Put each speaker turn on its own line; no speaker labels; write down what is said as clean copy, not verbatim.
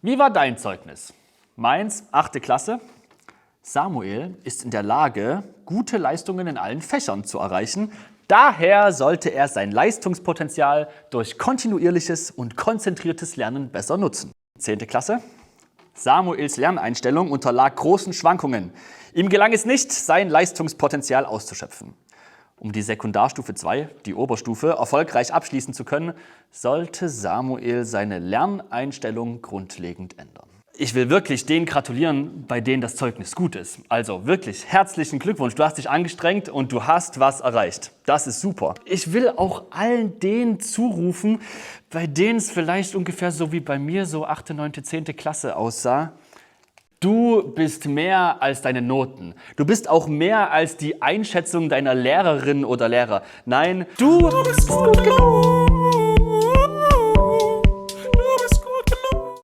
Wie war dein Zeugnis? Meins, 8. Klasse. Samuel ist in der Lage, gute Leistungen in allen Fächern zu erreichen. Daher sollte er sein Leistungspotenzial durch kontinuierliches und konzentriertes Lernen besser nutzen. 10. Klasse. Samuels Lerneinstellung unterlag großen Schwankungen. Ihm gelang es nicht, sein Leistungspotenzial auszuschöpfen. Um die Sekundarstufe 2, die Oberstufe, erfolgreich abschließen zu können, sollte Samuel seine Lerneinstellung grundlegend ändern. Ich will wirklich denen gratulieren, bei denen das Zeugnis gut ist. Also wirklich herzlichen Glückwunsch, du hast dich angestrengt und du hast was erreicht. Das ist super. Ich will auch allen denen zurufen, bei denen es vielleicht ungefähr so wie bei mir so 8., 9., 10. Klasse aussah. Du bist mehr als deine Noten. Du bist auch mehr als die Einschätzung deiner Lehrerin oder Lehrer. Nein, du bist gut genug.